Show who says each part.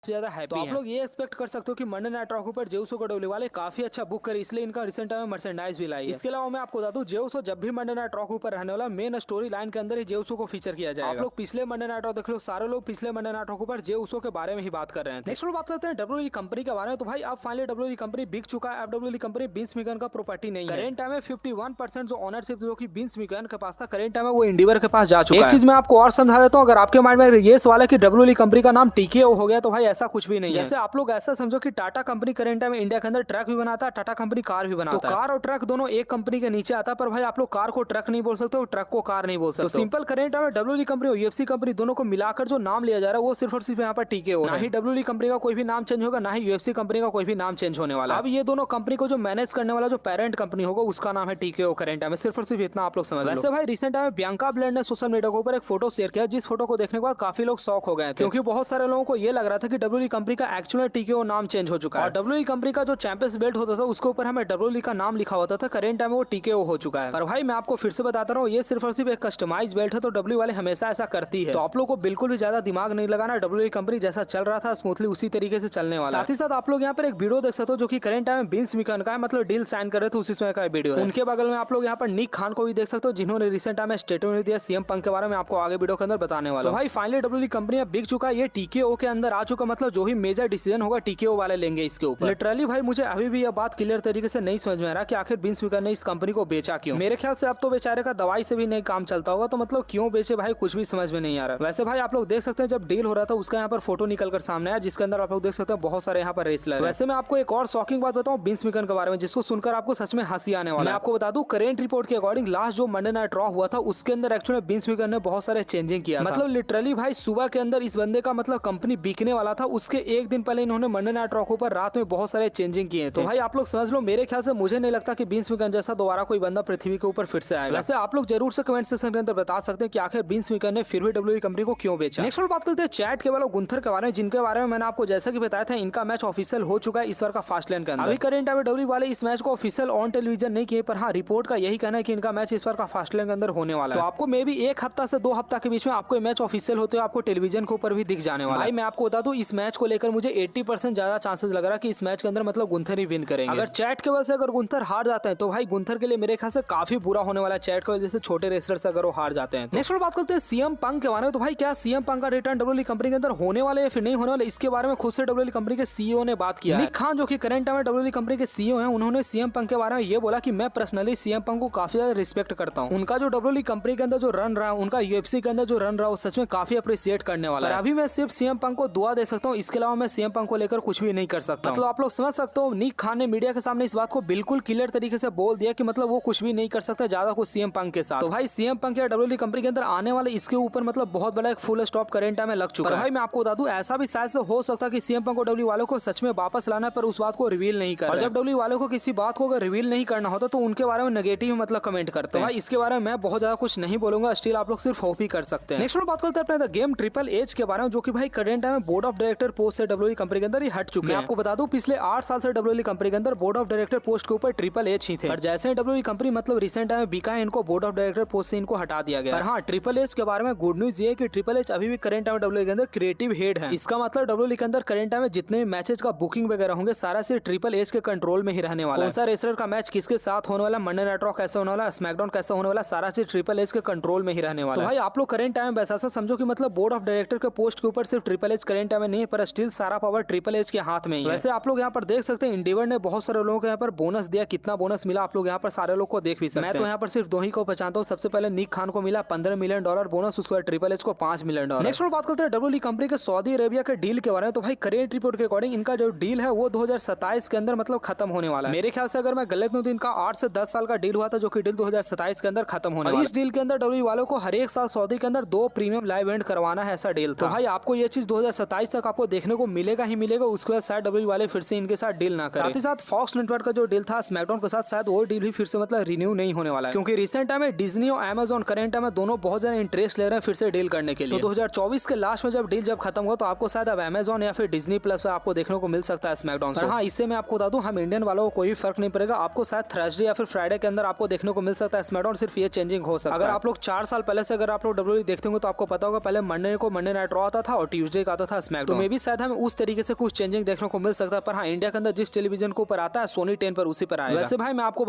Speaker 1: ज्यादा हैप्पी तो आप लोग ये एक्सपेक्ट कर सकते हो कि मंडे नाइट रॉ के ऊपर जेउसो को डब्ल्यू वाले काफी अच्छा बुक करे, इसलिए इनका रिसेंट टाइम में मर्चेंडाइज भी लाई है। इसके अलावा मैं आपको बता दूं जेउसो जब भी मंडे नाइट रॉ के ऊपर रहने वाला मेन स्टोरी लाइन के अंदर ही जेउसो को फीचर किया जाएगा। आप लोग पिछले मंडे नाइट रॉ देख लो, सारे लोग पिछले मंडे नाइट रॉ के ऊपर जेउसो के बारे में ही बात कर रहे हैं। नेक्स्ट बात करते हैं डब्ल्यूई कंपनी के बारे में। तो भाई अब फाइनली डब्ल्यूई कंपनी बिक चुका है। अब डब्ल्यूई कंपनी विंस मैकमैन का प्रॉपर्टी नहीं है। करेंट टाइम में 51% जो ओनरशिप जो कि विंस मैकमैन के पास था, करेंट टाइम में वो एंडीवर के पास जा चुका है। एक चीज मैं आपको और समझा देता हूं, अगर आपके माइंड में ये सवाल है कि डब्ल्यूई कंपनी का नाम टीकेओ हो गया, तो भाई ऐसा कुछ भी नहीं है। जैसे आप लोग ऐसा समझो कि टाटा कंपनी करेंट टाइम में इंडिया के अंदर ट्रक भी बनाता है, टाटा कंपनी कार भी बनाता है। तो कार और ट्रक दोनों एक कंपनी के नीचे आता है, पर भाई आप लोग कार को ट्रक नहीं बोल सकते, ट्रक को कार नहीं बोल सकते। तो सिंपल करेंट टाइम में डब्ल्यूई कंपनी और यूएफसी कंपनी दोनों को मिलाकर जो नाम लिया जा रहा है वो सिर्फ और सिर्फ यहाँ पर टीकेओ है। ना ही डब्ल्यूई कंपनी का कोई भी नाम चेंज होगा, ना ही यूएफसी कंपनी का कोई भी नाम चेंज होने वाला। अब ये दोनों कंपनी को जो मैनेज करने वाला जो पेरेंट कंपनी होगा उसका नाम है टीकेओ करेंट टाइम में। सिर्फ और सिर्फ इतना आप लोग समझ लो। वैसे भाई रिसेंट टाइम में बियांका ब्लेयर ने सोशल मीडिया के ऊपर एक फोटो शेयर किया, जिस फोटो को देखने के बाद काफी लोग शॉक हो गए थे, क्योंकि बहुत सारे लोगों को ये लग रहा था कि डब्ल्यूई कंपनी का एक्चुअली टीकेओ नाम चेंज हो चुका है। और डब्ल्यूई कंपनी का जो चैंपियंस बेल्ट होता था उसके ऊपर हमें डब्ल्यूई का नाम लिखा होता था, करेंट टाइम में वो टीकेओ हो चुका है। पर भाई मैं आपको फिर से बताता रहा हूँ, ये सिर्फ और सिर्फ एक कस्टमाइज बेल्ट है, तो डब्ल्यू वाले हमेशा ऐसा करती है। तो आप लोग को बिल्कुल भी ज्यादा दिमाग नहीं लगाना, डब्ल्यूई कंपनी जैसा चल रहा था स्मूथली उसी तरीके से चलने वाला। साथ ही साथ आप लोग यहाँ पर एक वीडियो देख सकते हो जो कि करेंट टाइम में विंस मैकमैन का है, मतलब डील साइन कर रहे थे उसी समय का वीडियो है। उनके बगल में आप लोग यहाँ पर निक खान को भी देख सकते हो, जिन्होंने रिसेंट टाइम में स्टेटमेंट दिया सीएम पंक के बारे में, आपको आगे वीडियो के अंदर बताने वाला। तो भाई फाइनली डब्ल्यूई कंपनी अब बिक चुका है, ये टीकेओ के अंदर आ चुका, मतलब जो भी मेजर डिसीजन होगा टीकेओ वाले लेंगे इसके ऊपर। लिटरली भाई मुझे अभी भी यह बात क्लियर तरीके से नहीं समझ में आ रहा कि आखिर विंस मैकमैन ने इस कंपनी को बेचा क्यों। मेरे ख्याल से अब तो बेचारे का दवाई से भी नहीं काम चलता होगा, तो मतलब क्यों बेचे भाई कुछ भी समझ में नहीं आ रहा। वैसे भाई आप लोग देख सकते हैं जब डील हो रहा था उसका यहाँ पर फोटो निकल कर सामने आया, जिसके अंदर आप लोग देख सकते हैं बहुत सारे यहाँ पर रेसलर। वैसे मैं आपको एक और शॉकिंग बात बताऊं विंस मैकमैन के बारे में, जिसको सुनकर आपको सच में हंसी आने वाला है। मैं आपको बता दूं करेंट रिपोर्ट के अकॉर्डिंग लास्ट जो मंडे नाइट रॉ हुआ था उसके अंदर एक्चुअली विंस मैकमैन ने बहुत सारे चेंजिंग किया, मतलब लिटरली भाई सुबह के अंदर इस बंदे का मतलब कंपनी बिकने वाला था, उसके एक दिन पहले इन्होंने मंडे नाइट रॉ के ऊपर रात में बहुत सारे चेंजिंग किए। तो भाई आप लोग समझ लो, मेरे ख्याल से मुझे नहीं लगता कि विंस मैकमैन जैसा दोबारा कोई बंदा पृथ्वी के ऊपर फिर से आएगा। वैसे आप लोग जरूर से कमेंट सेक्शन के अंदर बता सकते हैं कि आखिर विंस मैकमैन ने फिर भी डब्ल्यूई कंपनी को क्यों बेचा। नेक्स्ट बात करते हैं चैट केवल और गुंथर के बारे में, जिनके बारे में मैंने आपको जैसा कि बताया था इनका मैच ऑफिशियल हो चुका है इस बार का फास्टलैन के अंदर। अभी करेंट टाइम डब्ल्यूई वाले इस मैच को ऑफिशियल ऑन टेलीविजन नहीं किए, पर हाँ रिपोर्ट का यही कहना है कि इनका मैच इस बार का फास्टलैन के अंदर होने वाला है। तो आपको मे भी 1 हफ्ता से 2 हफ्ता के बीच में आपको मैच ऑफिशियल होते हुए आपको टेलीविजन के ऊपर भी दिख जाने वाला है। मैं आपको बता दूं इस मैच को लेकर मुझे 80% ज्यादा चांसेस लग रहा है कि इस मैच के अंदर मतलब गुंथर ही विन करेंगे। अगर चैट केवल से अगर गुंथर हार जाते हैं तो भाई गुंथर के लिए मेरे ख्याल से काफी बुरा होने वाला है, चैट केवल जैसे छोटे रेसलर से अगर वो हार जाते हैं। नेक्स्ट बात करते हैं सीएम पंक के बारे में। तो भाई क्या सीएम पंक का रिटर्न डब्ल्यूई कंपनी के अंदर होने वाला है या फिर नहीं होने वाला, इसके बारे में खुद से डब्ल्यूई कंपनी के सीईओ ने बात किया। निक खान जो कि करंट टाइम में डब्ल्यूई कंपनी के सीईओ हैं, उन्होंने सीएम पंक के बारे में ये बोला कि मैं पर्सनली सीएम पंक को काफी ज्यादा रिस्पेक्ट करता हूं। उनका जो डब्ल्यूई कंपनी के अंदर जो रन रहा है, उनका यूएफसी के अंदर जो रन रहा है, वो सच में काफी अप्रिशिएट करने वाला है। अभी मैं सिर्फ सीएम पंक को दुआ दे सकता हूँ, इसके अलावा मैं सीएम पंक को लेकर कुछ भी नहीं कर सकता। मतलब आप लोग समझ सकते हो निक खान ने मीडिया के सामने इस बात को बिल्कुल क्लियर तरीके से बोल दिया कि मतलब वो कुछ भी नहीं कर सकता ज्यादा कुछ सीएम पंक के साथ। तो भाई सीएम पंक या डब्ल्यूई कंपनी के अंदर आने वाले इसके ऊपर मतलब बहुत बड़ा एक फुल स्टॉप करेंट टाइम में लग चुका है। भाई मैं आपको बता दूं ऐसा भी शायद से हो सकता है कि सीएम पंक को डब्ल्यूई वालों को सच में वापस लाना है, पर उस बात को रिवील नहीं कर। और जब डब्ल्यूई वालों को किसी बात को अगर रिवील नहीं करना होता तो उनके बारे में नेगेटिव मतलब कमेंट करते हैं। भाई इसके बारे में मैं बहुत ज्यादा कुछ नहीं बोलूंगा, स्टिल आप लोग सिर्फ होप ही कर सकते हैं। नेक्स्ट बात करते हैं अपने गेम ट्रिपल एच के बारे में, जो कि भाई करंट टाइम में बोर्ड ऑफ डायरेक्टर पोस्ट से डब्ल्यूई कंपनी के अंदर ही हट चुके हैं। आपको बता दूं पिछले 8 साल से डब्ल्यूई कंपनी के अंदर बोर्ड ऑफ डायरेक्टर पोस्ट के ऊपर ट्रिपल एच ही थे, और जैसे डब्ल्यूई कंपनी मतलब रिसेंट टाइम में बिका है, इनको बोर्ड ऑफ डायरेक्टर पोस्ट से इनको हटा दिया गया। पर हाँ ट्रिपल एच के बारे में गुड न्यूज ये है कि ट्रिपल एच अभी भी करंट टाइम डब्ल्यूई के अंदर क्रिएटिव हेड है। इसका मतलब डब्ल्यूई के अंदर करंट टाइम में जितने मैचेस का बुकिंग वगैरह होंगे सारा सिर्फ ट्रिपल एच के कंट्रोल में ही रहने वाला है। कौन सा रेसलर का मैच किसके साथ होने वाला, मंडे नाइट रॉ कैसा होने वाला, स्मैकडाउन कैसा होने वाला, सारा चीज ट्रिपल एच के कंट्रोल में ही रहने वाला है। तो भाई आप लोग करंट टाइम में वैसा समझो कि मतलब बोर्ड ऑफ डायरेक्टर के पोस्ट के ऊपर सिर्फ ट्रिपल एच करंट टाइम में नहीं है, पर स्टिल सारा पावर ट्रिपल एच के हाथ में ही है। वैसे आप लोग यहाँ पर देख सकते हैं इंडिवर ने बहुत सारे लोगों को यहाँ पर बोनस दिया, कितना बोनस मिला आप लोग यहाँ पर सारे लोग को देख भी सकते हैं। मैं तो यहाँ पर सिर्फ 2 ही को पहचानता हूँ। सबसे पहले निक खान को मिला $15 मिलियन बोनस, उसके बाद ट्रिपल एच को $5 मिलियन। नेक्स्ट बात करते हैं डब्ल्यूई कंपनी के सऊदी अरेबिया के डील के बारे में। तो भाई करेंट रिपोर्ट के अकॉर्डिंग इनका जो डील है वो 2027 के अंदर मतलब खत्म होने वाला है। मेरे ख्याल से अगर मैं गलत नहीं तो इनका 8 से 10 साल का डील हुआ था, जो कि डील 2027 के अंदर खत्म होने वाला है। इस डील के अंदर डब्ल्यूई वालों को हर एक साल सऊदी के अंदर 2 प्रीमियम लाइव इवेंट करवाना है, ऐसा डील था। तो भाई आपको ये चीज 2027 तक आपको देखने को मिलेगा ही मिलेगा, उसके बाद शायद डब्ल्यूई वाले फिर से इनके साथ डील ना करें। साथ ही साथ फॉक्स नेटवर्क का जो डील था स्मैकडाउन के साथ, शायद वो डील भी फिर से मतलब रिन्यू नहीं होने वाला है, क्योंकि रिसेंट टाइम में डिज्नी और अमेजॉन करंट टाइम में दोनों बहुत ज्यादा इंटरेस्ट ले रहे हैं फिर से डील करने के लिए। तो 2024 के लास्ट में जब डील जब खत्म हुआ तो आपको शायद अब अमेजॉन या फिर डिज्नी प्लस पे आपको देखने को मिल सकता है स्मैकडाउन। हाँ इससे मैं आपको बता दूं हम इंडियन वालों को कोई फर्क नहीं पड़ेगा, आपको शायद थर्सडे या फिर फ्राइडे के अंदर आपको देखने को मिल सकता है स्मैकडाउन, सिर्फ ये चेंजिंग हो सकता है। अगर आप लोग 4 साल पहले से अगर आप लोग डब्ल्यूई देखते होंगे तो आपको पता होगा पहले मंडे को मंडे नाइट रॉ आता था और ट्यूसडे का आता था स्मैकडाउन। तो मे भी शायद हमें उस तरीके से कुछ चेंजिंग देखने को मिल सकता है। पर हाँ, इंडिया के अंदर जिस टेलीविजन के ऊपर आता है सोनी 10 पर उसी पर आएगा। वैसे भाई मैं आपको